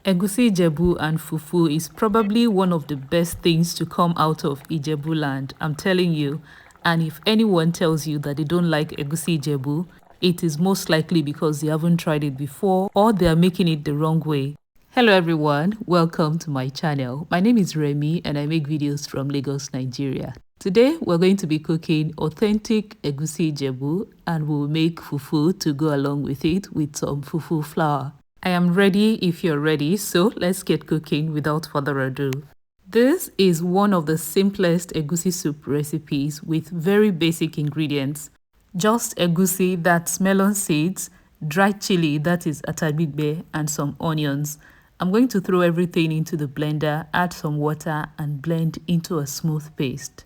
Egusi Ijebu and Fufu is probably one of the best things to come out of Ijebu land, I'm telling you. And if anyone tells you that they don't like Egusi Ijebu, it is most likely because they haven't tried it before or they are making it the wrong way. Hello everyone, welcome to my channel. My name is Remy and I make videos from Lagos, Nigeria. Today we're going to be cooking authentic Egusi Ijebu and we'll make fufu to go along with it with some fufu flour. I am ready if you're ready, so let's get cooking without further ado. This is one of the simplest egusi soup recipes with very basic ingredients. Just egusi, that's melon seeds, dried chili, that is atabigbe, and some onions. I'm going to throw everything into the blender, add some water, and blend into a smooth paste.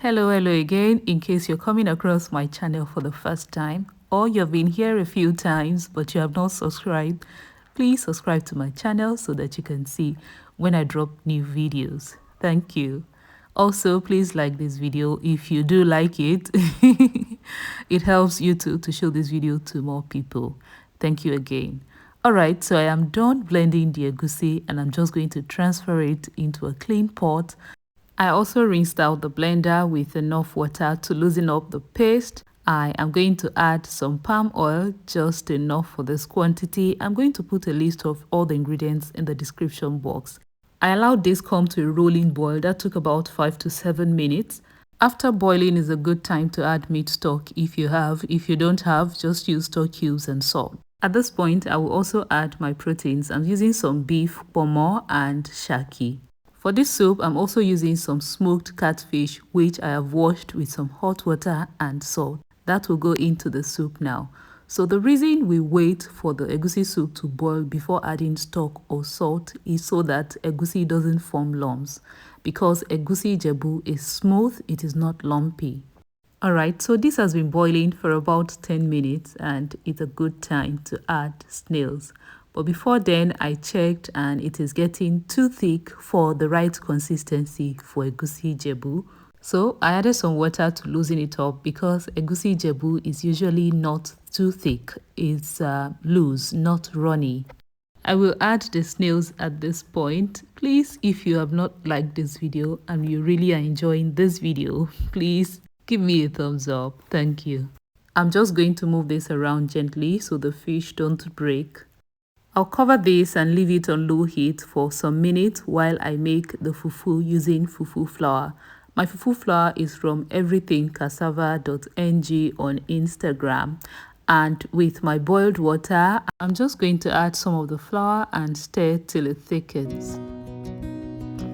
Hello again. In case you're coming across my channel for the first time, or you've been here a few times but you have not subscribed, please subscribe to my channel so that you can see when I drop new videos. Thank you. Also, please like this video if you do like it. It helps YouTube to show this video to more people. Thank you again. Alright, so I am done blending the egusi and I'm just going to transfer it into a clean pot. I also rinsed out the blender with enough water to loosen up the paste. I am going to add some palm oil, just enough for this quantity. I'm going to put a list of all the ingredients in the description box. I allowed this come to a rolling boil that took about 5 to 7 minutes. After boiling is a good time to add meat stock if you have. If you don't have, just use stock cubes and salt. At this point, I will also add my proteins. I'm using some beef, Ponmo and Shaki. For this soup, I'm also using some smoked catfish, which I have washed with some hot water and salt. That will go into the soup now. So the reason we wait for the egusi soup to boil before adding stock or salt is so that egusi doesn't form lumps. Because Egusi Ijebu is smooth, it is not lumpy. Alright, so this has been boiling for about 10 minutes and it's a good time to add snails. But before then, I checked and it is getting too thick for the right consistency for Egusi Ijebu. So I added some water to loosen it up because Egusi Ijebu is usually not too thick. It's loose, not runny. I will add the snails at this point. Please, if you have not liked this video and you really are enjoying this video, please give me a thumbs up. Thank you. I'm just going to move this around gently so the fish don't break. I'll cover this and leave it on low heat for some minutes while I make the fufu using fufu flour. My fufu flour is from everythingcassava.ng on Instagram. And with my boiled water, I'm just going to add some of the flour and stir till it thickens.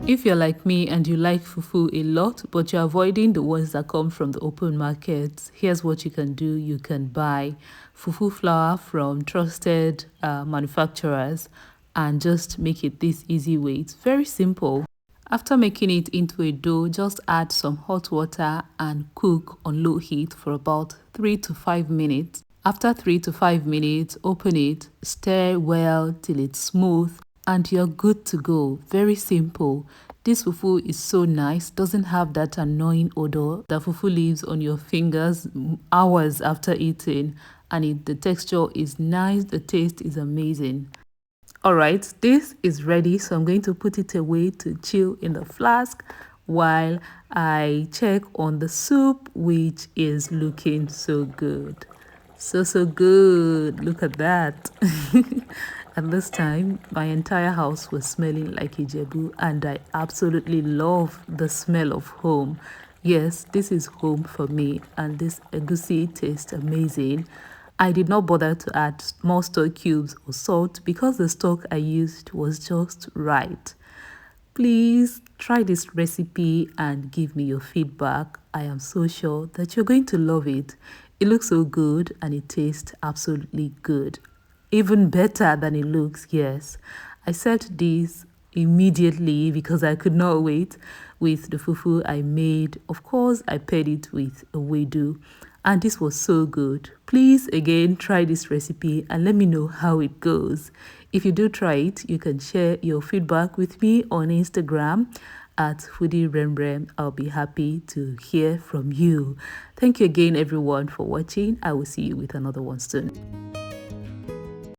If you're like me and you like fufu a lot, but you're avoiding the ones that come from the open markets, here's what you can do. You can buy fufu flour from trusted manufacturers and just make it this easy way. It's very simple. After making it into a dough, just add some hot water and cook on low heat for about 3 to 5 minutes. After 3 to 5 minutes, open it, stir well till it's smooth, and you're good to go. Very simple. This fufu is so nice, doesn't have that annoying odor that fufu leaves on your fingers hours after eating, and the texture is nice, the taste is amazing. Alright, this is ready, so I'm going to put it away to chill in the flask while I check on the soup, which is looking so good. So good. Look at that. At this time, my entire house was smelling like Ijebu and I absolutely love the smell of home. Yes, this is home for me and this egusi tastes amazing. I did not bother to add more stock cubes or salt because the stock I used was just right. Please try this recipe and give me your feedback. I am so sure that you're going to love it. It looks so good and it tastes absolutely good. Even better than it looks, yes. I set this immediately because I could not wait with the fufu I made. Of course, I paired it with a wedu. And this was so good. Please again try this recipe and let me know how it goes. If you do try it, you can share your feedback with me on Instagram at Foodie Remrem. I'll be happy to hear from you. Thank you again everyone for watching. I will see you with another one soon.